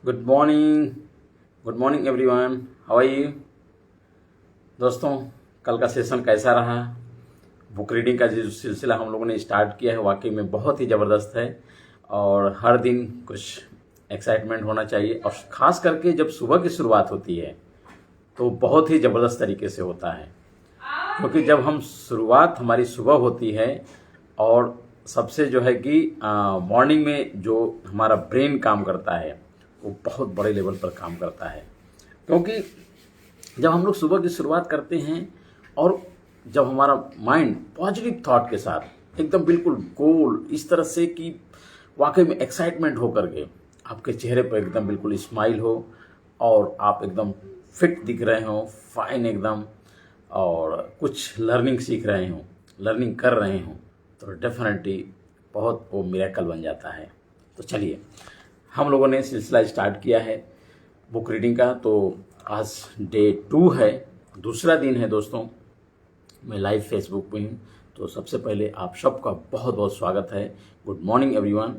Good morning everyone. How are you दोस्तों? कल का सेशन कैसा रहा? बुक रीडिंग का जो सिलसिला हम लोगों ने स्टार्ट किया है वाकई में बहुत ही ज़बरदस्त है और हर दिन कुछ एक्साइटमेंट होना चाहिए और ख़ास करके जब सुबह की शुरुआत होती है तो बहुत ही ज़बरदस्त तरीके से होता है, क्योंकि जब हम शुरुआत हमारी सुबह होती है और सबसे जो है कि मॉर्निंग में जो हमारा ब्रेन काम करता है वो बहुत बड़े लेवल पर काम करता है। क्योंकि जब हम लोग सुबह की शुरुआत करते हैं और जब हमारा माइंड पॉजिटिव थॉट के साथ एकदम बिल्कुल गोल इस तरह से कि वाकई में एक्साइटमेंट हो करके आपके चेहरे पर एकदम बिल्कुल स्माइल हो और आप एकदम फिट दिख रहे हो, फाइन एकदम, और कुछ लर्निंग सीख रहे हो, लर्निंग कर रहे हो, तो डेफिनेटली बहुत वो मिरेकल बन जाता है। तो चलिए, हम लोगों ने सिलसिला स्टार्ट किया है बुक रीडिंग का। तो आज डे 2 है, दूसरा दिन है दोस्तों। मैं लाइव फेसबुक पे हूँ, तो सबसे पहले आप सबका बहुत बहुत स्वागत है। Good morning everyone.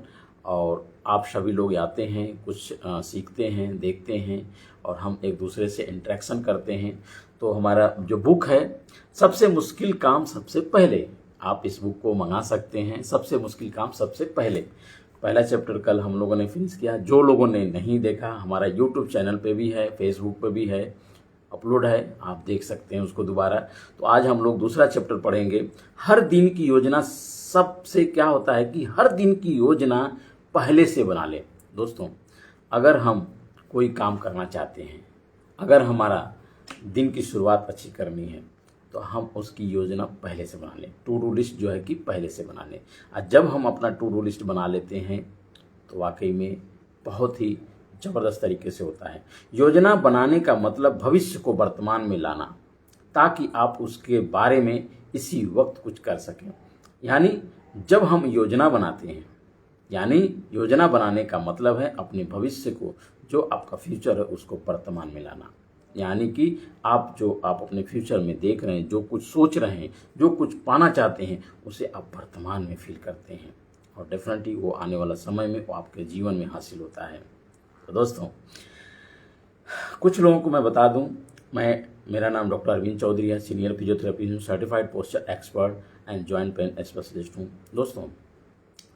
और आप सभी लोग आते हैं, कुछ सीखते हैं, देखते हैं और हम एक दूसरे से इंटरेक्शन करते हैं। तो हमारा जो बुक है सबसे मुश्किल काम सबसे पहले, आप इस बुक को मंगा सकते हैं। सबसे मुश्किल काम सबसे पहले, पहला चैप्टर कल हम लोगों ने फिनिश किया। जो लोगों ने नहीं देखा, हमारा यूट्यूब चैनल पे भी है, फेसबुक पे भी है, अपलोड है, आप देख सकते हैं उसको दोबारा। तो आज हम लोग दूसरा चैप्टर पढ़ेंगे। हर दिन की योजना, सबसे क्या होता है कि हर दिन की योजना पहले से बना लें। दोस्तों, अगर हम कोई काम करना चाहते हैं, अगर हमारा दिन की शुरुआत अच्छी करनी है तो हम उसकी योजना पहले से बना लें। टू डू लिस्ट जो है कि पहले से बना लें। और जब हम अपना टू डू लिस्ट बना लेते हैं तो वाकई में बहुत ही ज़बरदस्त तरीके से होता है। योजना बनाने का मतलब भविष्य को वर्तमान में लाना, ताकि आप उसके बारे में इसी वक्त कुछ कर सकें। यानी जब हम योजना बनाते हैं, यानी योजना बनाने का मतलब है अपने भविष्य को, जो आपका फ्यूचर है उसको वर्तमान में लाना। यानी कि आप अपने फ्यूचर में देख रहे हैं, जो कुछ सोच रहे हैं, जो कुछ पाना चाहते हैं, उसे आप वर्तमान में फील करते हैं और डेफिनेटली वो आने वाला समय में वो आपके जीवन में हासिल होता है। तो दोस्तों, कुछ लोगों को मैं बता दूं, मेरा नाम डॉक्टर अरविंद चौधरी है, सीनियर फिजियोथेरेपी हूँ, certified posture expert and joint pain specialist हूँ। दोस्तों,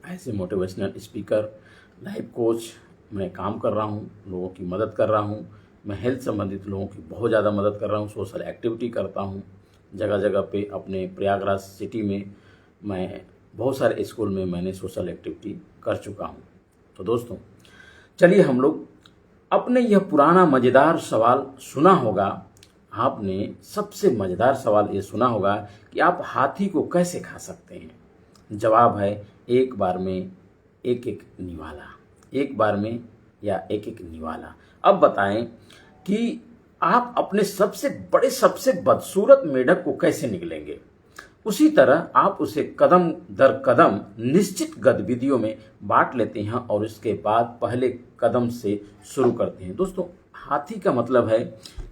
ऐसे मोटिवेशनल स्पीकर, लाइफ कोच मैं काम कर रहा हूँ, लोगों की मदद कर रहा हूँ। मैं हेल्थ संबंधित लोगों की बहुत ज़्यादा मदद कर रहा हूँ, सोशल एक्टिविटी करता हूँ जगह जगह पे। अपने प्रयागराज सिटी में मैं बहुत सारे स्कूल में मैंने सोशल एक्टिविटी कर चुका हूँ। तो दोस्तों, चलिए हम लोग अपने यह पुराना मज़ेदार सवाल सुना होगा, आपने सबसे मज़ेदार सवाल ये सुना होगा कि आप हाथी को कैसे खा सकते हैं। जवाब है एक बार में एक एक निवाला, एक बार में या एक एक निवाला। अब बताएं कि आप अपने सबसे बड़े, सबसे बदसूरत मेढक को कैसे निकलेंगे। उसी तरह आप उसे कदम दर कदम निश्चित गतिविधियों में बांट लेते हैं और उसके बाद पहले कदम से शुरू करते हैं। दोस्तों, हाथी का मतलब है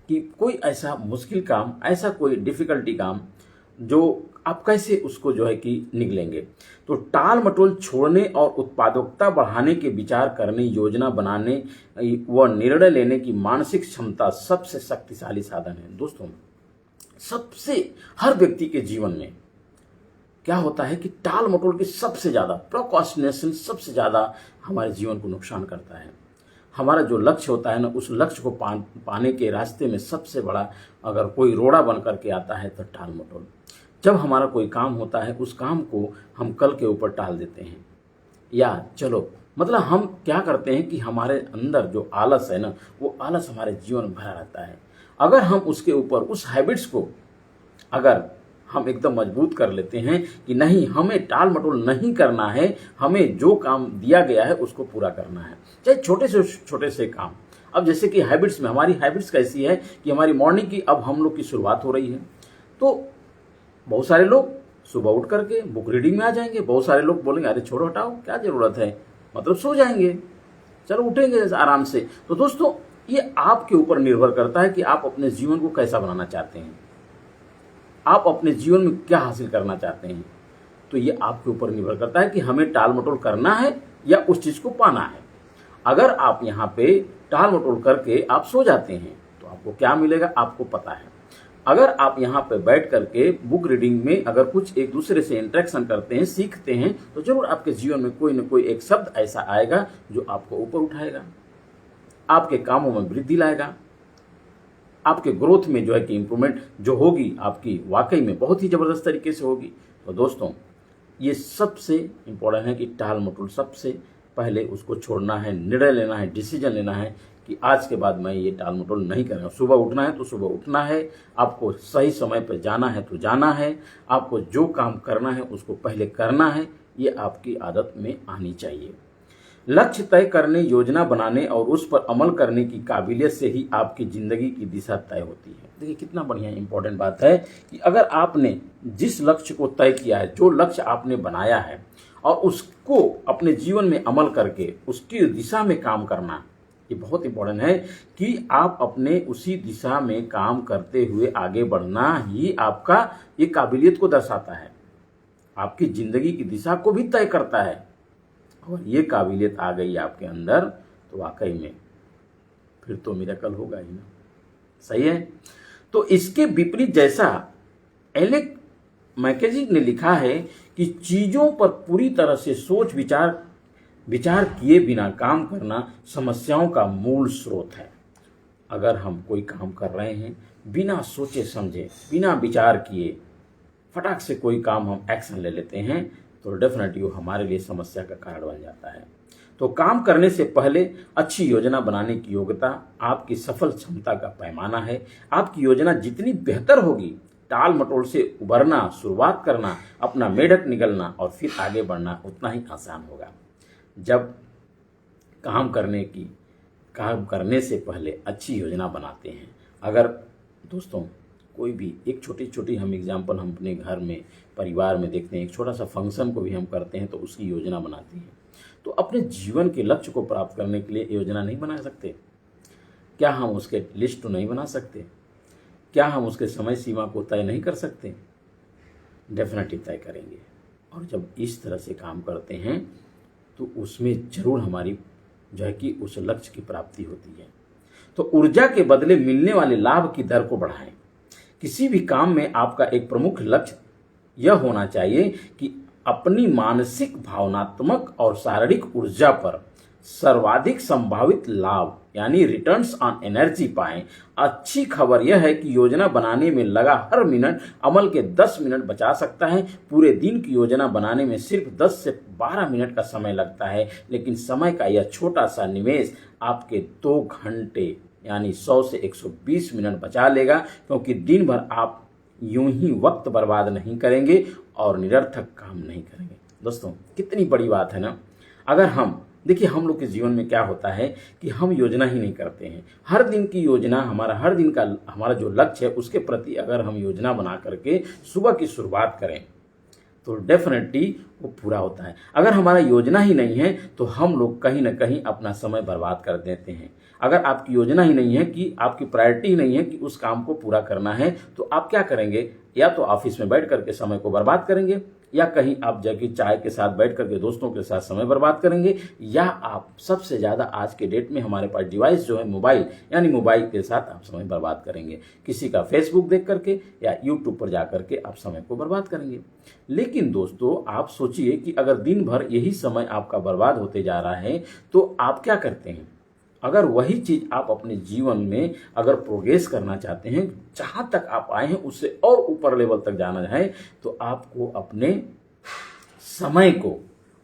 कि कोई ऐसा मुश्किल काम, ऐसा कोई डिफिकल्टी काम जो आप कैसे उसको जो है कि निकलेंगे। तो टाल मटोल छोड़ने और उत्पादकता बढ़ाने के विचार करने, योजना बनाने व निर्णय लेने की मानसिक क्षमता सबसे शक्तिशाली साधन है। दोस्तों, सबसे हर व्यक्ति के जीवन में क्या होता है कि टाल मटोल की सबसे ज़्यादा, प्रोक्रास्टिनेशन सबसे ज़्यादा हमारे जीवन को नुकसान करता है। हमारा जो लक्ष्य होता है ना, उस लक्ष्य को पाने के रास्ते में सबसे बड़ा अगर कोई रोड़ा बन करके आता है तो टाल मटोल। जब हमारा कोई काम होता है, उस काम को हम कल के ऊपर टाल देते हैं, या चलो मतलब हम क्या करते हैं कि हमारे अंदर जो आलस है ना, वो आलस हमारे जीवन भरा रहता है। अगर हम उसके ऊपर उस हैबिट्स को अगर हम एकदम मजबूत कर लेते हैं कि नहीं, हमें टाल मटोल नहीं करना है, हमें जो काम दिया गया है उसको पूरा करना है, चाहे छोटे से छोटे से काम। अब जैसे कि हैबिट्स में, हमारी हैबिट्स कैसी है कि हमारी मॉर्निंग की अब हम लोग की शुरुआत हो रही है, तो बहुत सारे लोग सुबह उठ करके बुक रीडिंग में आ जाएंगे। बहुत सारे लोग बोलेंगे अरे छोड़ो, हटाओ, क्या ज़रूरत है, मतलब सो जाएंगे, चलो उठेंगे आराम से। तो दोस्तों, ये आपके ऊपर निर्भर करता है कि आप अपने जीवन को कैसा बनाना चाहते हैं, आप अपने जीवन में क्या हासिल करना चाहते हैं। तो ये आपके ऊपर निर्भर करता है कि हमें टाल मटोल करना है या उस चीज़ को पाना है। अगर आप यहाँ पे टाल मटोल करके आप सो जाते हैं तो आपको क्या मिलेगा आपको पता है। अगर आप यहाँ पे बैठ करके बुक रीडिंग में अगर कुछ एक दूसरे से इंटरेक्शन करते हैं, सीखते हैं, तो जरूर आपके जीवन में कोई न कोई एक शब्द ऐसा आएगा जो आपको ऊपर उठाएगा, आपके कामों में वृद्धि लाएगा, आपके ग्रोथ में जो है कि इंप्रूवमेंट जो होगी आपकी वाकई में बहुत ही ज़बरदस्त तरीके से होगी। तो दोस्तों ये सबसे इम्पोर्टेंट है कि टाल मटोल सबसे पहले उसको छोड़ना है, निर्णय लेना है, डिसीजन लेना है कि आज के बाद मैं ये टाल मटोल नहीं करूँगा। सुबह उठना है तो सुबह उठना है, आपको सही समय पर जाना है तो जाना है, आपको जो काम करना है उसको पहले करना है, ये आपकी आदत में आनी चाहिए। लक्ष्य तय करने, योजना बनाने और उस पर अमल करने की काबिलियत से ही आपकी ज़िंदगी की दिशा तय होती है। देखिए कितना बढ़िया इंपॉर्टेंट बात है कि अगर आपने जिस लक्ष्य को तय किया है, जो लक्ष्य आपने बनाया है और उसको अपने जीवन में अमल करके उसकी दिशा में काम करना, ये बहुत इंपॉर्टेंट है कि आप अपने उसी दिशा में काम करते हुए आगे बढ़ना ही आपका ये काबिलियत को दर्शाता है, आपकी ज़िंदगी की दिशा को भी तय करता है। और ये काबिलियत आ गई आपके अंदर तो वाकई में फिर तो मिरेकल होगा ही ना, सही है। तो इसके विपरीत जैसा एलेक मैकेजी ने लिखा है कि चीज़ों पर पूरी तरह से सोच विचार किए बिना काम करना समस्याओं का मूल स्रोत है। अगर हम कोई काम कर रहे हैं बिना सोचे समझे, बिना विचार किए फटाक से कोई काम हम एक्शन ले लेते हैं तो डेफिनेटली वो हमारे लिए समस्या का कारण बन जाता है। तो काम करने से पहले अच्छी योजना बनाने की योग्यता आपकी सफल क्षमता का पैमाना है। आपकी योजना जितनी बेहतर होगी, टाल मटोल से उबरना, शुरुआत करना, अपना मेढक निगलना और फिर आगे बढ़ना उतना ही आसान होगा। जब काम करने से पहले अच्छी योजना बनाते हैं, अगर दोस्तों कोई भी एक छोटी हम एग्जाम्पल हम अपने घर में परिवार में देखते हैं, एक छोटा सा फंक्शन को भी हम करते हैं तो उसकी योजना बनाते हैं। तो अपने जीवन के लक्ष्य को प्राप्त करने के लिए योजना नहीं बना सकते क्या? हम उसके लिस्ट तो नहीं बना सकते क्या? हम उसके समय सीमा को तय नहीं कर सकते? डेफिनेटली तय करेंगे। और जब इस तरह से काम करते हैं तो उसमें जरूर हमारी जो है कि उस लक्ष्य की प्राप्ति होती है। तो ऊर्जा के बदले मिलने वाले लाभ की दर को बढ़ाएं। किसी भी काम में आपका एक प्रमुख लक्ष्य यह होना चाहिए कि अपनी मानसिक, भावनात्मक और शारीरिक ऊर्जा पर सर्वाधिक संभावित लाभ यानी रिटर्न्स ऑन एनर्जी पाएं। अच्छी खबर यह है कि योजना बनाने में लगा हर मिनट अमल के 10 मिनट बचा सकता है। पूरे दिन की योजना बनाने में सिर्फ 10 से 12 मिनट का समय लगता है, लेकिन समय का यह छोटा सा निवेश आपके 2 घंटे यानी 100 से 120 मिनट बचा लेगा, क्योंकि दिन भर आप यूं ही वक्त बर्बाद नहीं करेंगे और निरर्थक काम नहीं करेंगे। दोस्तों कितनी बड़ी बात है ना। अगर हम देखिए, हम लोग के जीवन में क्या होता है कि हम योजना ही नहीं करते हैं। हर दिन की योजना, हर दिन का हमारा जो लक्ष्य है उसके प्रति अगर हम योजना बना करके सुबह की शुरुआत करें तो डेफिनेटली वो पूरा होता है। अगर हमारा योजना ही नहीं है तो हम लोग कहीं ना कहीं अपना समय बर्बाद कर देते हैं। अगर आपकी योजना ही नहीं है, कि आपकी प्रायोरिटी ही नहीं है कि उस काम को पूरा करना है, तो आप क्या करेंगे? या तो ऑफिस में बैठ करके समय को बर्बाद करेंगे, या कहीं आप जाके चाय के साथ बैठ करके दोस्तों के साथ समय बर्बाद करेंगे, या आप सबसे ज़्यादा आज के डेट में हमारे पास डिवाइस जो है मोबाइल, यानी मोबाइल के साथ आप समय बर्बाद करेंगे। किसी का फेसबुक देख करके या यूट्यूब पर जा करके आप समय को बर्बाद करेंगे। लेकिन दोस्तों आप सोचिए कि अगर दिन भर यही समय आपका बर्बाद होते जा रहा है तो आप क्या करते हैं? अगर वही चीज़ आप अपने जीवन में अगर प्रोग्रेस करना चाहते हैं, जहाँ तक आप आए हैं उससे और ऊपर लेवल तक जाना है, तो आपको अपने समय को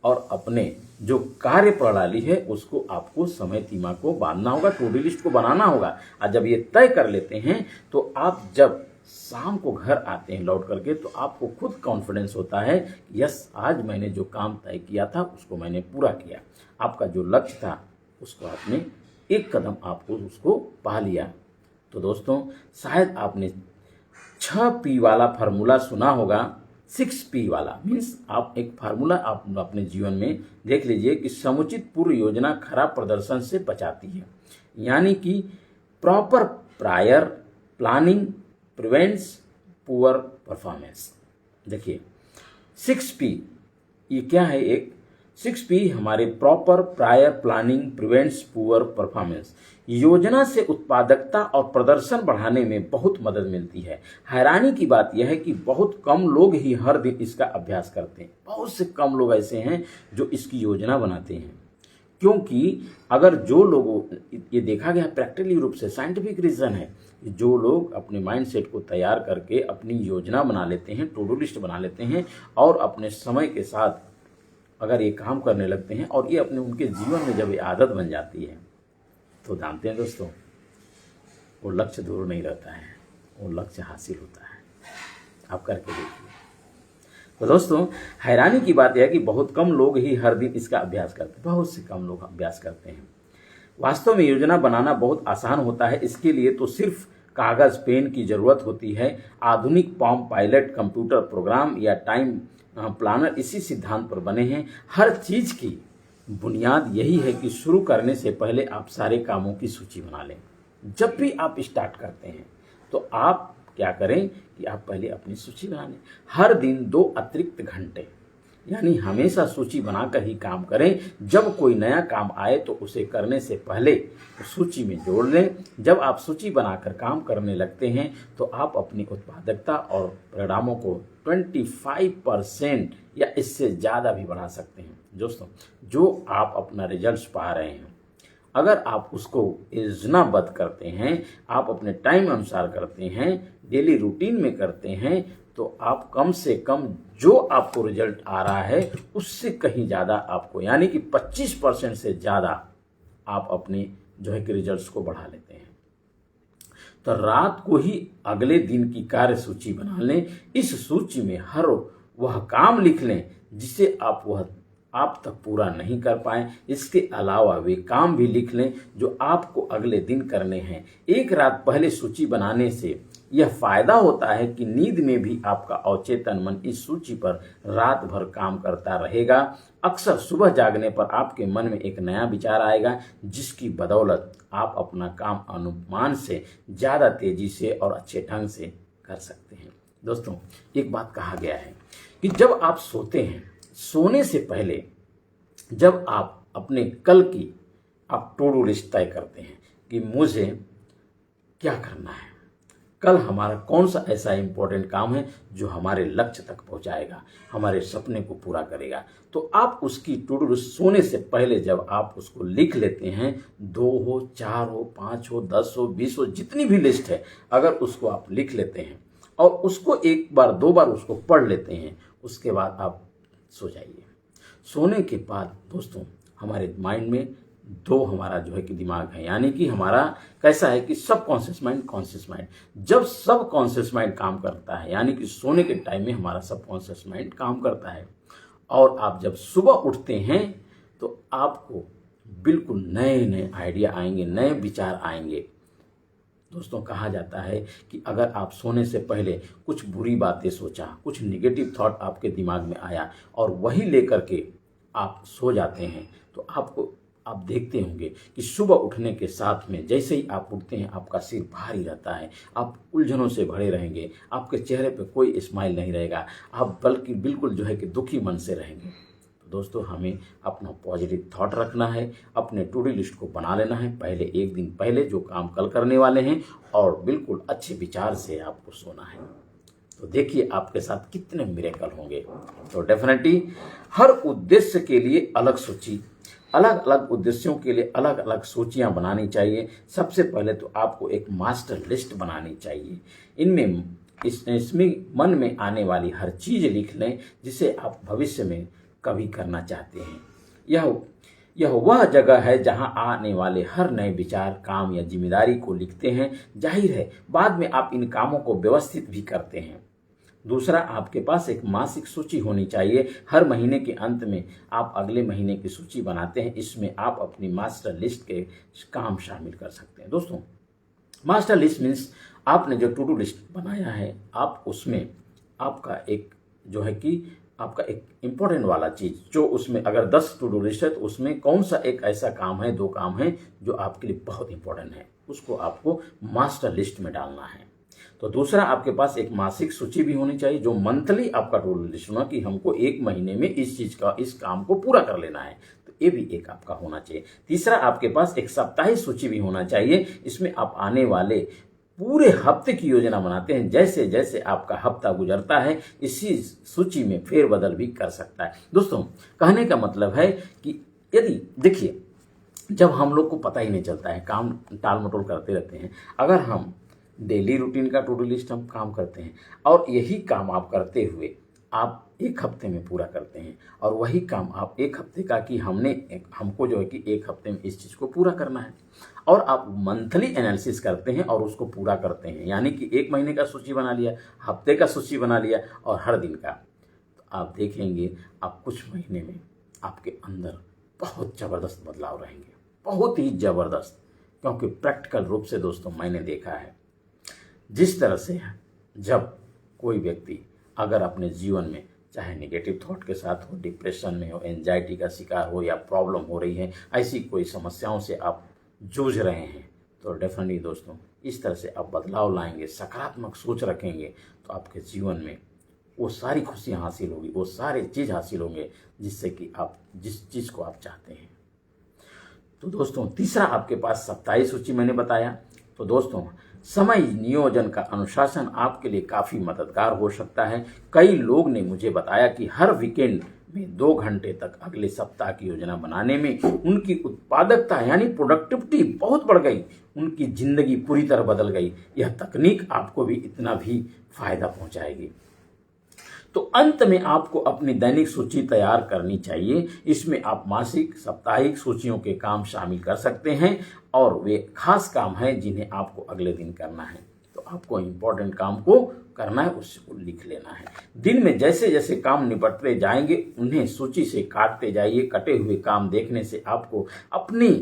और अपने जो कार्य प्रणाली है उसको आपको समय सीमा को बांधना होगा, टू डू लिस्ट को बनाना होगा। और जब ये तय कर लेते हैं तो आप जब शाम को घर आते हैं लौट करके तो आपको खुद कॉन्फिडेंस होता है, यस आज मैंने जो काम तय किया था उसको मैंने पूरा किया। आपका जो लक्ष्य था उसको आपने एक कदम आपको उसको पा लिया। तो दोस्तों शायद आपने 6P वाला फार्मूला सुना होगा, 6P वाला मीन्स आप एक फार्मूला आप अपने जीवन में देख लीजिए कि समुचित पूर्व योजना खराब प्रदर्शन से बचाती है। यानी कि proper prior planning prevents poor performance. देखिए 6P ये क्या है? एक 6P हमारे proper, prior, planning, prevents poor performance. योजना से उत्पादकता और प्रदर्शन बढ़ाने में बहुत मदद मिलती है। हैरानी की बात यह है कि बहुत कम लोग ही हर दिन इसका अभ्यास करते हैं। बहुत से कम लोग ऐसे हैं जो इसकी योजना बनाते हैं, क्योंकि अगर जो लोग, ये देखा गया प्रैक्टिकली रूप से, साइंटिफिक रीजन है, जो लोग अपने माइंडसेट को तैयार करके अपनी योजना बना लेते हैं, टू डू लिस्ट बना लेते हैं और अपने समय के साथ अगर ये काम करने लगते हैं और ये अपने उनके जीवन में जब ये आदत बन जाती है तो जानते हैं दोस्तों, वो लक्ष्य दूर नहीं रहता है, वो लक्ष्य हासिल होता है। आप करके देखिए। तो दोस्तों, हैरानी की बात यह है कि बहुत कम लोग ही हर दिन इसका अभ्यास करते हैं, बहुत से कम लोग अभ्यास करते हैं। वास्तव में योजना बनाना बहुत आसान होता है। इसके लिए तो सिर्फ कागज पेन की जरूरत होती है। आधुनिक पॉम पायलट, कंप्यूटर प्रोग्राम या टाइम प्लानर इसी सिद्धांत पर बने हैं। हर चीज की बुनियाद यही है कि शुरू करने से पहले आप सारे कामों की सूची बना लें। जब भी आप स्टार्ट करते हैं तो आप क्या करें कि आप पहले अपनी सूची बना लें। हर दिन 2 अतिरिक्त घंटे, यानी हमेशा सूची बनाकर ही काम करें। जब कोई नया काम आए तो उसे करने से पहले सूची में जोड़ लें। जब आप सूची बनाकर काम करने लगते हैं तो आप अपनी उत्पादकता और परिणामों को 25% या इससे ज़्यादा भी बढ़ा सकते हैं। दोस्तों, जो आप अपना रिजल्ट पा रहे हैं, अगर आप उसको योजनाबद्ध करते हैं, आप अपने टाइम अनुसार करते हैं, डेली रूटीन में करते हैं, तो आप कम से कम जो आपको रिजल्ट आ रहा है उससे कहीं ज़्यादा आपको, यानी कि 25% से ज़्यादा आप अपने जो है कि रिजल्ट्स को बढ़ा लेते हैं। तो रात को ही अगले दिन की कार्य सूची बना लें। इस सूची में हर वह काम लिख लें जिसे आप तक पूरा नहीं कर पाए। इसके अलावा वे काम भी लिख लें जो आपको अगले दिन करने हैं। एक रात पहले सूची बनाने से यह फायदा होता है कि नींद में भी आपका अवचेतन मन इस सूची पर रात भर काम करता रहेगा। अक्सर सुबह जागने पर आपके मन में एक नया विचार आएगा, जिसकी बदौलत आप अपना काम अनुमान से ज़्यादा तेजी से और अच्छे ढंग से कर सकते हैं। दोस्तों, एक बात कहा गया है कि जब आप सोते हैं, सोने से पहले जब आप अपने कल की आप टू डू लिस्ट तय करते हैं कि मुझे क्या करना है, कल हमारा कौन सा ऐसा इम्पोर्टेंट काम है जो हमारे लक्ष्य तक पहुंचाएगा, हमारे सपने को पूरा करेगा, तो आप उसकी टू डू लिस्ट सोने से पहले जब आप उसको लिख लेते हैं, 2 हो, 4 हो, 5 हो, 10 हो, 20 हो, जितनी भी लिस्ट है, अगर उसको आप लिख लेते हैं और उसको 1 बार 2 बार उसको पढ़ लेते हैं, उसके बाद आप सो जाइए। सोने के बाद दोस्तों, हमारे माइंड में 2 हमारा जो है कि दिमाग है, यानी कि हमारा कैसा है कि सब कॉन्शियस माइंड, कॉन्शियस माइंड। जब सब कॉन्शियस माइंड काम करता है, यानी कि सोने के टाइम में हमारा सब कॉन्शियस माइंड काम करता है, और आप जब सुबह उठते हैं तो आपको बिल्कुल नए नए आइडिया आएंगे, नए विचार आएंगे। दोस्तों, कहा जाता है कि अगर आप सोने से पहले कुछ बुरी बातें सोचा, कुछ नेगेटिव थॉट आपके दिमाग में आया और वही लेकर के आप सो जाते हैं, तो आप देखते होंगे कि सुबह उठने के साथ में जैसे ही आप उठते हैं आपका सिर भारी रहता है, आप उलझनों से भरे रहेंगे, आपके चेहरे पे कोई स्माइल नहीं रहेगा, आप बल्कि बिल्कुल जो है कि दुखी मन से रहेंगे। तो दोस्तों, हमें अपना पॉजिटिव थॉट रखना है, अपने टू डू लिस्ट को बना लेना है पहले, 1 दिन पहले जो काम कल करने वाले हैं, और बिल्कुल अच्छे विचार से आपको सोना है। तो देखिए आपके साथ कितने मिरेकल होंगे। तो डेफिनेटली हर उद्देश्य के लिए अलग सूची, अलग अलग उद्देश्यों के लिए अलग अलग सूचियां बनानी चाहिए। सबसे पहले तो आपको एक मास्टर लिस्ट बनानी चाहिए। इसमें मन में आने वाली हर चीज लिख लें जिसे आप भविष्य में कभी करना चाहते हैं। यह वह जगह है जहां आने वाले हर नए विचार, काम या जिम्मेदारी को लिखते हैं। जाहिर है बाद में आप इन कामों को व्यवस्थित भी करते हैं। दूसरा, आपके पास एक मासिक सूची होनी चाहिए। हर महीने के अंत में आप अगले महीने की सूची बनाते हैं। इसमें आप अपनी मास्टर लिस्ट के काम शामिल कर सकते हैं। दोस्तों, मास्टर लिस्ट मीन्स आपने जो टू डू लिस्ट बनाया है, आप उसमें आपका एक जो है कि आपका एक इम्पोर्टेंट वाला चीज़, जो उसमें अगर 10 टू डू लिस्ट है तो उसमें कौन सा एक ऐसा काम है, 2 काम है जो आपके लिए बहुत इंपॉर्टेंट है, उसको आपको मास्टर लिस्ट में डालना है। तो दूसरा, आपके पास एक मासिक सूची भी होनी चाहिए, जो मंथली आपका टू डू लिस्ट होना कि हमको एक महीने में इस काम को पूरा कर लेना है, तो ये भी एक आपका होना चाहिए। तीसरा, आपके पास एक साप्ताहिक सूची भी होना चाहिए, इसमें आप आने वाले पूरे हफ्ते की योजना बनाते हैं। जैसे जैसे आपका हफ्ता गुजरता है, इसी सूची में फेरबदल भी कर सकता है। दोस्तों, कहने का मतलब है कि यदि देखिए, जब हम लोग को पता ही नहीं चलता है, काम टाल मटोल करते रहते हैं, अगर हम डेली रूटीन का टू डू लिस्ट हम काम करते हैं और यही काम आप करते हुए आप एक हफ्ते में पूरा करते हैं, और वही काम आप एक हफ्ते का कि हमको जो है कि एक हफ्ते में इस चीज़ को पूरा करना है, और आप मंथली एनालिसिस करते हैं और उसको पूरा करते हैं, यानी कि एक महीने का सूची बना लिया, हफ्ते का सूची बना लिया और हर दिन का, तो आप देखेंगे आप कुछ महीने में आपके अंदर बहुत ज़बरदस्त बदलाव रहेंगे, बहुत ही ज़बरदस्त। क्योंकि प्रैक्टिकल रूप से दोस्तों मैंने देखा है, जिस तरह से जब कोई व्यक्ति अगर अपने जीवन में चाहे नेगेटिव थॉट के साथ हो, डिप्रेशन में हो, एंजाइटी का शिकार हो, या प्रॉब्लम हो रही है, ऐसी कोई समस्याओं से आप जूझ रहे हैं, तो डेफिनेटली दोस्तों इस तरह से आप बदलाव लाएंगे, सकारात्मक सोच रखेंगे, तो आपके जीवन में वो सारी खुशियाँ हासिल होगी, वो सारे चीज़ हासिल होंगे जिससे कि आप जिस चीज़ को आप चाहते हैं। तो दोस्तों, तीसरा आपके पास साप्ताहिक सूची मैंने बताया। तो दोस्तों, समय नियोजन का अनुशासन आपके लिए काफ़ी मददगार हो सकता है। कई लोग ने मुझे बताया कि हर वीकेंड में 2 घंटे तक अगले सप्ताह की योजना बनाने में उनकी उत्पादकता यानी प्रोडक्टिविटी बहुत बढ़ गई, उनकी ज़िंदगी पूरी तरह बदल गई। यह तकनीक आपको भी इतना भी फायदा पहुंचाएगी। तो अंत में आपको अपनी दैनिक सूची तैयार करनी चाहिए। इसमें आप मासिक, साप्ताहिक सूचियों के काम शामिल कर सकते हैं, और वे खास काम हैं जिन्हें आपको अगले दिन करना है। तो आपको इम्पोर्टेंट काम को करना है, उसको लिख लेना है। दिन में जैसे जैसे काम निपटते जाएंगे, उन्हें सूची से काटते जाइए। कटे हुए काम देखने से आपको अपनी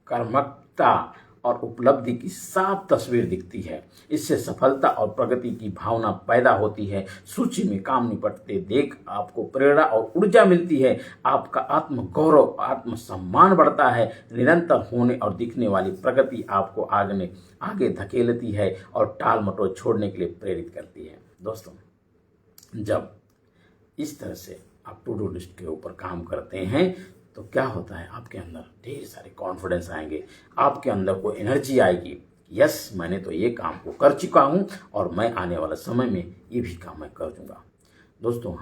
कर्मठता और उपलब्धि की साफ तस्वीर दिखती है। इससे सफलता और प्रगति की भावना पैदा होती है। सूची में काम निपटते देख आपको प्रेरणा और ऊर्जा मिलती है। आपका आत्मगौरव, आत्मसम्मान बढ़ता है। निरंतर होने और दिखने वाली प्रगति आपको आगे धकेलती है और टाल मटोल छोड़ने के लिए प्रेरित करती है। दोस्तों, जब इस तरह से आप टू डू लिस्ट के ऊपर काम करते हैं, तो क्या होता है, आपके अंदर ढेर सारे कॉन्फिडेंस आएंगे, आपके अंदर को एनर्जी आएगी। यस, मैंने तो ये काम को कर चुका हूँ और मैं आने वाला समय में ये भी काम मैं कर दूंगा। दोस्तों,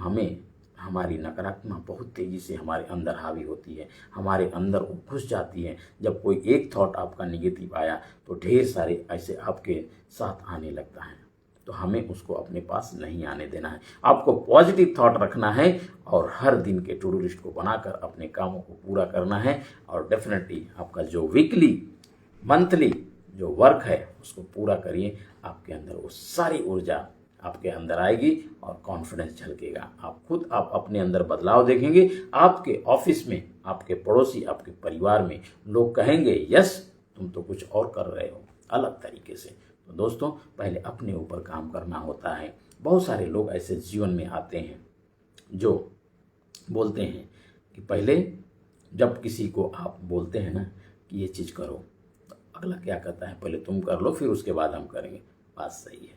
हमारी नकारात्मक बहुत तेज़ी से हमारे अंदर हावी होती है, हमारे अंदर वो घुस जाती है। जब कोई एक थॉट आपका निगेटिव आया, तो ढेर सारे ऐसे आपके साथ आने लगता है। तो हमें उसको अपने पास नहीं आने देना है। आपको पॉजिटिव थॉट रखना है और हर दिन के टू डू लिस्ट को बनाकर अपने कामों को पूरा करना है, और डेफिनेटली आपका जो वीकली, मंथली जो वर्क है उसको पूरा करिए। आपके अंदर वो सारी ऊर्जा आपके अंदर आएगी और कॉन्फिडेंस झलकेगा। आप अपने अंदर बदलाव देखेंगे। आपके ऑफिस में, आपके पड़ोसी, आपके परिवार में लोग कहेंगे, यस तुम तो कुछ और कर रहे हो अलग तरीके से। तो दोस्तों, पहले अपने ऊपर काम करना होता है। बहुत सारे लोग ऐसे जीवन में आते हैं जो बोलते हैं कि पहले जब किसी को आप बोलते हैं ना कि ये चीज़ करो, तो अगला क्या कहता है, पहले तुम कर लो फिर उसके बाद हम करेंगे। बात सही है।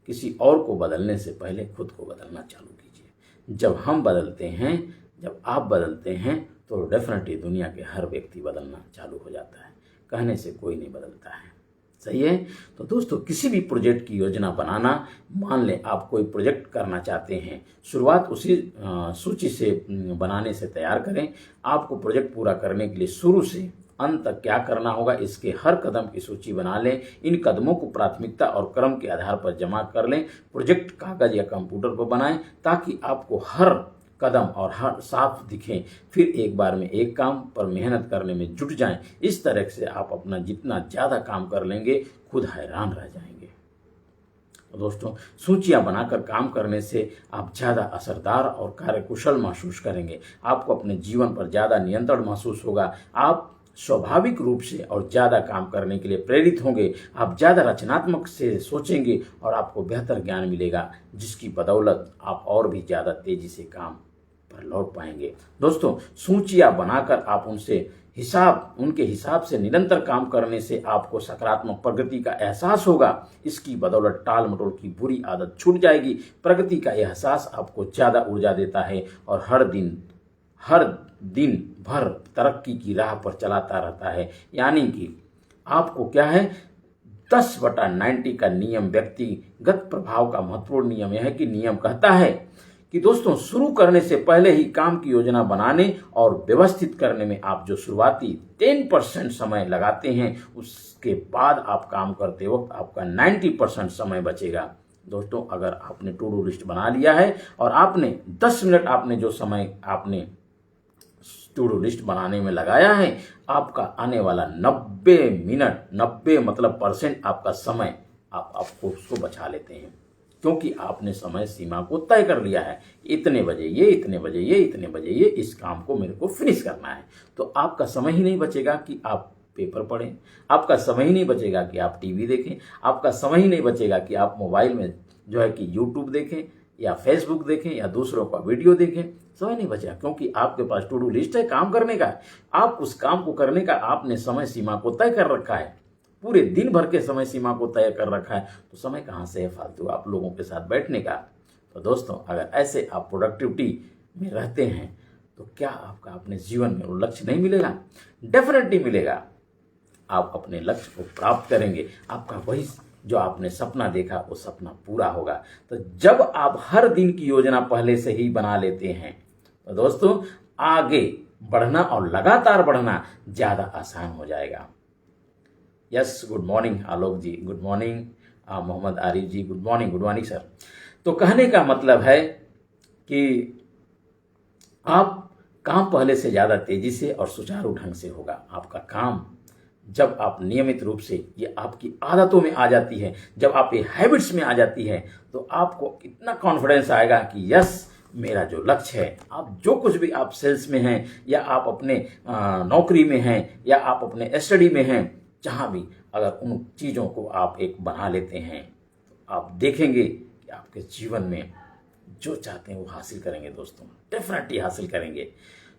किसी और को बदलने से पहले खुद को बदलना चालू कीजिए। जब हम बदलते हैं, जब आप बदलते हैं, तो डेफिनेटली दुनिया के हर व्यक्ति बदलना चालू हो जाता है। कहने से कोई नहीं बदलता है। सही है। तो दोस्तों, किसी भी प्रोजेक्ट की योजना बनाना, मान लें आप कोई प्रोजेक्ट करना चाहते हैं, शुरुआत उसी सूची से बनाने से तैयार करें। आपको प्रोजेक्ट पूरा करने के लिए शुरू से अंत तक क्या करना होगा, इसके हर कदम की सूची बना लें। इन कदमों को प्राथमिकता और क्रम के आधार पर जमा कर लें। प्रोजेक्ट कागज या कंप्यूटर पर बनाएं ताकि आपको हर कदम और हर साफ दिखें। फिर एक बार में एक काम पर मेहनत करने में जुट जाएं। इस तरह से आप अपना जितना ज़्यादा काम कर लेंगे, खुद हैरान रह जाएंगे। दोस्तों, सूचियां बनाकर काम करने से आप ज़्यादा असरदार और कार्यकुशल महसूस करेंगे। आपको अपने जीवन पर ज़्यादा नियंत्रण महसूस होगा। आप स्वाभाविक रूप से और ज़्यादा काम करने के लिए प्रेरित होंगे। आप ज़्यादा रचनात्मक से सोचेंगे और आपको बेहतर ज्ञान मिलेगा, जिसकी बदौलत आप और भी ज़्यादा तेज़ी से काम पर लौट पाएंगे। दोस्तों, सूचियां बनाकर आप उनसे उनके हिसाब से निरंतर काम करने से आपको सकारात्मक प्रगति का एहसास होगा। इसकी बदौलत टाल मटोल की बुरी आदत छूट जाएगी। प्रगति का एहसास आपको ज़्यादा ऊर्जा देता है और हर दिन भर तरक्की की राह पर चलाता रहता है। यानी कि आपको क्या है, 10/90 का नियम व्यक्तिगत प्रभाव का महत्वपूर्ण नियम यह है कि नियम कहता है कि दोस्तों, शुरू करने से पहले ही काम की योजना बनाने और व्यवस्थित करने में आप जो शुरुआती 10% समय लगाते हैं, उसके बाद आप काम करते वक्त आपका 90% समय बचेगा। दोस्तों, अगर आपने टू डू लिस्ट बना लिया है और आपने 10 मिनट आपने जो समय आपने टू डू लिस्ट बनाने में लगाया है, आपका आने वाला 90 मतलब % आपका समय आपको उसको बचा लेते हैं, क्योंकि आपने समय सीमा को तय कर लिया है। इतने बजे ये, इतने बजे ये, इतने बजे ये, इस काम को मेरे को फिनिश करना है। तो आपका समय ही नहीं बचेगा कि आप पेपर पढ़ें, आपका समय ही नहीं बचेगा कि आप टीवी देखें, आपका समय ही नहीं बचेगा कि आप मोबाइल में जो है कि यूट्यूब देखें या फेसबुक देखें या दूसरों का वीडियो देखें। समय नहीं बचेगा, क्योंकि आपके पास टू डू लिस्ट है काम करने का। आप उस काम को करने का आपने समय सीमा को तय कर रखा है, पूरे दिन भर के समय सीमा को तय कर रखा है। तो समय कहाँ से है फालतू आप लोगों के साथ बैठने का। तो दोस्तों, अगर ऐसे आप प्रोडक्टिविटी में रहते हैं तो क्या आपका अपने जीवन में वो लक्ष्य नहीं मिलेगा? डेफिनेटली मिलेगा। आप अपने लक्ष्य को प्राप्त करेंगे, आपका वही जो आपने सपना देखा वो सपना पूरा होगा। तो जब आप हर दिन की योजना पहले से ही बना लेते हैं तो दोस्तों, आगे बढ़ना और लगातार बढ़ना ज़्यादा आसान हो जाएगा। यस, गुड मॉर्निंग आलोक जी, गुड मॉर्निंग मोहम्मद आरिफ जी, गुड मॉर्निंग सर। तो कहने का मतलब है कि आप काम पहले से ज़्यादा तेजी से और सुचारू ढंग से होगा। आपका काम जब आप नियमित रूप से ये आपकी आदतों में आ जाती है, जब आप ये हैबिट्स में आ जाती है, तो आपको इतना कॉन्फिडेंस आएगा कि यस, मेरा जो लक्ष्य है, आप जो कुछ भी आप सेल्स में हैं या आप अपने नौकरी में हैं या आप अपने स्टडी में हैं, जहाँ भी अगर उन चीज़ों को आप एक बना लेते हैं तो आप देखेंगे कि आपके जीवन में जो चाहते हैं वो हासिल करेंगे। दोस्तों, डेफिनेटली हासिल करेंगे।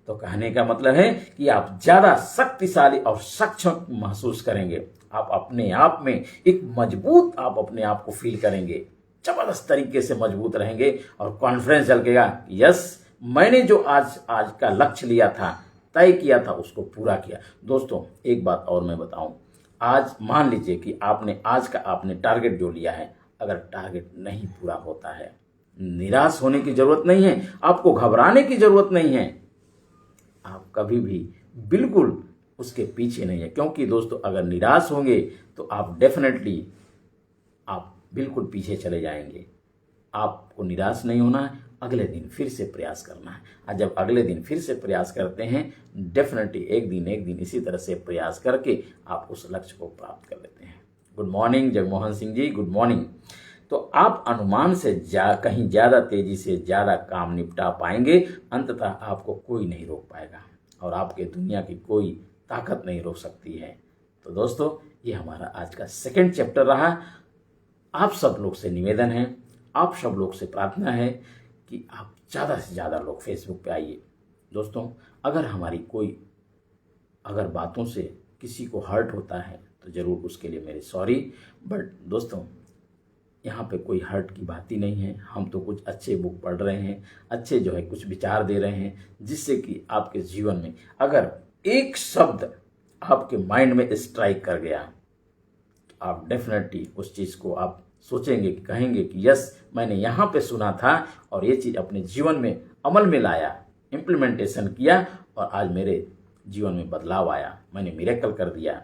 तो कहने का मतलब है कि आप ज़्यादा शक्तिशाली और सक्षम महसूस करेंगे। आप अपने आप में एक मजबूत आप अपने आप को फील करेंगे, जबरदस्त तरीके से मजबूत रहेंगे और कॉन्फिडेंस झलकेगा। यस, मैंने जो आज का लक्ष्य लिया था, तय किया था, उसको पूरा किया। दोस्तों, एक बात और मैं बताऊं, आज मान लीजिए कि आज का आपने टारगेट जो लिया है, अगर टारगेट नहीं पूरा होता है, निराश होने की जरूरत नहीं है, आपको घबराने की जरूरत नहीं है। आप कभी भी बिल्कुल उसके पीछे नहीं है, क्योंकि दोस्तों, अगर निराश होंगे तो आप डेफिनेटली आप बिल्कुल पीछे चले जाएंगे। आपको निराश नहीं होना है, अगले दिन फिर से प्रयास करना है। और जब अगले दिन फिर से प्रयास करते हैं, डेफिनेटली एक दिन इसी तरह से प्रयास करके आप उस लक्ष्य को प्राप्त कर लेते हैं। Good morning Jagmohan Singh ji, good morning. तो आप अनुमान से कहीं ज़्यादा तेजी से ज़्यादा काम निपटा पाएंगे। अंततः आपको कोई नहीं रोक पाएगा और आपके दुनिया की कोई ताकत नहीं रोक सकती है। तो दोस्तों, ये हमारा आज का सेकंड चैप्टर रहा। आप सब लोग से निवेदन है, आप सब लोग से प्रार्थना है कि आप ज़्यादा से ज़्यादा लोग फेसबुक पे आइए। दोस्तों, अगर हमारी अगर बातों से किसी को हर्ट होता है तो ज़रूर उसके लिए मेरी सॉरी। बट दोस्तों, यहाँ पे कोई हर्ट की बात ही नहीं है। हम तो कुछ अच्छे बुक पढ़ रहे हैं, अच्छे जो है कुछ विचार दे रहे हैं, जिससे कि आपके जीवन में अगर एक शब्द आपके माइंड में स्ट्राइक कर गया तो आप डेफिनेटली उस चीज़ को आप सोचेंगे, कि कहेंगे कि यस, मैंने यहाँ पे सुना था और ये चीज़ अपने जीवन में अमल में लाया, इम्प्लीमेंटेशन किया और आज मेरे जीवन में बदलाव आया, मैंने मिरेकल कर दिया।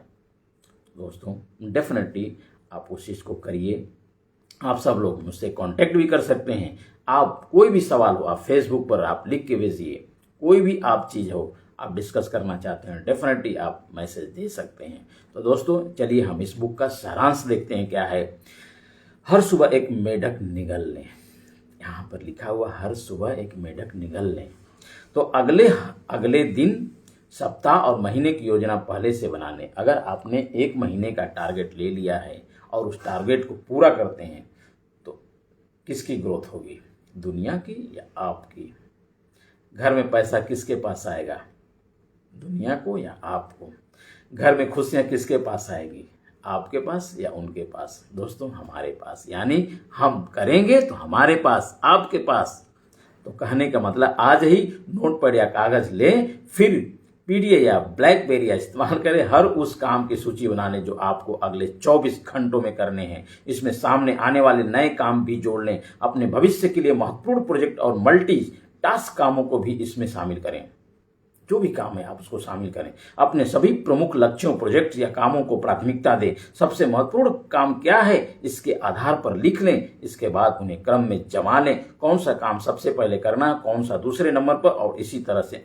दोस्तों, डेफिनेटली आप उस चीज़ को करिए। आप सब लोग मुझसे कांटेक्ट भी कर सकते हैं। आप कोई भी सवाल हो, आप फेसबुक पर आप लिख के भेजिए। कोई भी आप चीज़ हो आप डिस्कस करना चाहते हैं, डेफिनेटली आप मैसेज दे सकते हैं। तो दोस्तों, चलिए हम इस बुक का सारांश देखते हैं क्या है। हर सुबह एक मेढक निगल लें। यहाँ पर लिखा हुआ हर सुबह एक मेढक निगल लें। तो अगले दिन, सप्ताह और महीने की योजना पहले से बना लें। अगर आपने 1 महीने का टारगेट ले लिया है और उस टारगेट को पूरा करते हैं तो किसकी ग्रोथ होगी, दुनिया की या आपकी? घर में पैसा किसके पास आएगा? दुनिया को या आपको? घर में खुशियाँ किसके पास आएगी? आपके पास या उनके पास? दोस्तों, हमारे पास। यानी हम करेंगे तो हमारे पास, आपके पास। तो कहने का मतलब आज ही नोटपैड या कागज लें, फिर पीडीए या ब्लैकबेरी या इस्तेमाल करें हर उस काम की सूची बनाने जो आपको अगले 24 घंटों में करने हैं। इसमें सामने आने वाले नए काम भी जोड़ लें। अपने भविष्य के लिए महत्वपूर्ण प्रोजेक्ट और मल्टी टास्क कामों को भी इसमें शामिल करें। जो भी काम है आप उसको शामिल करें। अपने सभी प्रमुख लक्ष्यों, प्रोजेक्ट या कामों को प्राथमिकता दें। सबसे महत्वपूर्ण काम क्या है इसके आधार पर लिख लें। इसके बाद उन्हें क्रम में जमा लें। कौन सा काम सबसे पहले करना, कौन सा दूसरे नंबर पर, और इसी तरह से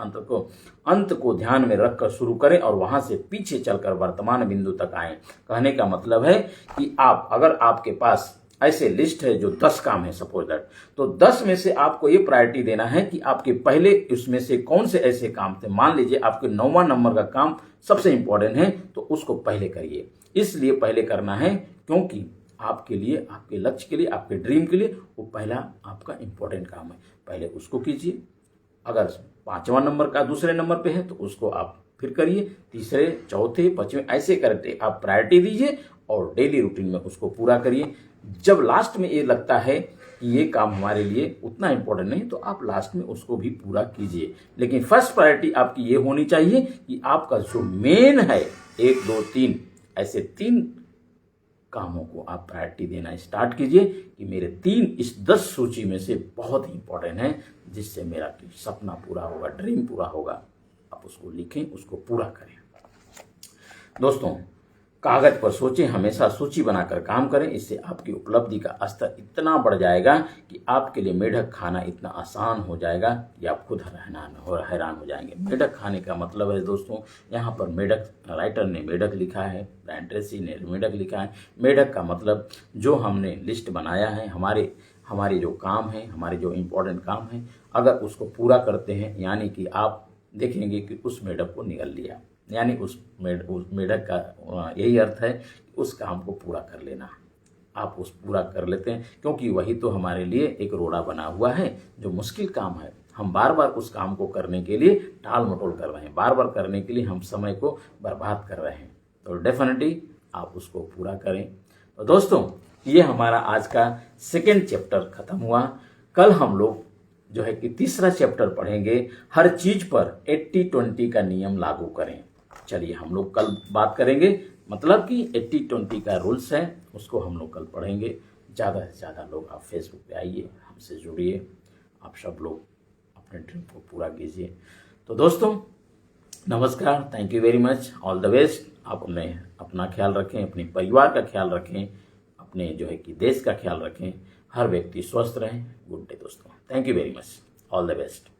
अंत को ध्यान में रखकर शुरू करें और वहां से पीछे चलकर वर्तमान बिंदु तक आएं। कहने का मतलब है कि अगर आपके पास ऐसे लिस्ट है जो 10 काम है सपोज दैट, तो 10 में से आपको ये प्रायोरिटी देना है कि आपके पहले उसमें से कौन से ऐसे काम थे। मान लीजिए आपके 9वां नंबर का काम सबसे इंपॉर्टेंट है, तो उसको पहले करिए। इसलिए पहले करना है क्योंकि आपके लिए, आपके लक्ष्य के लिए, आपके ड्रीम के लिए वो पहला आपका इंपॉर्टेंट काम है, पहले उसको कीजिए। अगर 5वां नंबर का दूसरे नंबर पे है तो उसको आप फिर करिए, तीसरे, चौथे, 5वें, ऐसे करके आप प्रायोरिटी दीजिए और डेली रूटीन में उसको पूरा करिए। जब लास्ट में ये लगता है कि ये काम हमारे लिए उतना इंपॉर्टेंट नहीं, तो आप लास्ट में उसको भी पूरा कीजिए। लेकिन फर्स्ट प्रायोरिटी आपकी ये होनी चाहिए कि आपका जो मेन है 1, 2, 3 ऐसे 3 कामों को आप प्रायोरिटी देना स्टार्ट कीजिए कि मेरे 3 इस 10 सूची में से बहुत ही इंपॉर्टेंट है, जिससे मेरा सपना पूरा होगा, ड्रीम पूरा होगा। आप उसको लिखें, उसको पूरा करें। दोस्तों, कागज पर सोचें, हमेशा सूची बनाकर काम करें। इससे आपकी उपलब्धि का स्तर इतना बढ़ जाएगा कि आपके लिए मेढक खाना इतना आसान हो जाएगा कि आप खुद हैरान हो जाएंगे। मेढक खाने का मतलब है दोस्तों, यहाँ पर मेढक, राइटर ने मेढक लिखा है, ब्रायन ट्रेसी ने मेढक लिखा है। मेढक का मतलब जो हमने लिस्ट बनाया है, हमारे जो काम है, हमारे जो इम्पोर्टेंट काम है, अगर उसको पूरा करते हैं, यानी कि आप देखेंगे कि उस मेढक को निगल लिया, यानी उस मेढक का यही अर्थ है कि उस काम को पूरा कर लेना। आप उस पूरा कर लेते हैं क्योंकि वही तो हमारे लिए एक रोड़ा बना हुआ है। जो मुश्किल काम है, हम बार बार उस काम को करने के लिए टाल मटोल कर रहे हैं, बार बार करने के लिए हम समय को बर्बाद कर रहे हैं। तो डेफिनेटली आप उसको पूरा करें। तो दोस्तों, ये हमारा आज का 2nd चैप्टर खत्म हुआ। कल हम लोग जो है कि 3रा चैप्टर पढ़ेंगे, हर चीज पर 80-20 का नियम लागू करें। चलिए हम लोग कल बात करेंगे, मतलब कि 80-20 का रूल्स है, उसको हम लोग कल पढ़ेंगे। ज़्यादा से ज़्यादा लोग आप फेसबुक पे आइए, हमसे जुड़िए, आप सब लोग अपने ड्रीम को पूरा कीजिए। तो दोस्तों, नमस्कार, thank you very much, all the best. आप अपना ख्याल रखें, अपने परिवार का ख्याल रखें, अपने जो है कि देश का ख्याल रखें। हर व्यक्ति स्वस्थ रहें। गुड डे दोस्तों, thank you very much, all the best.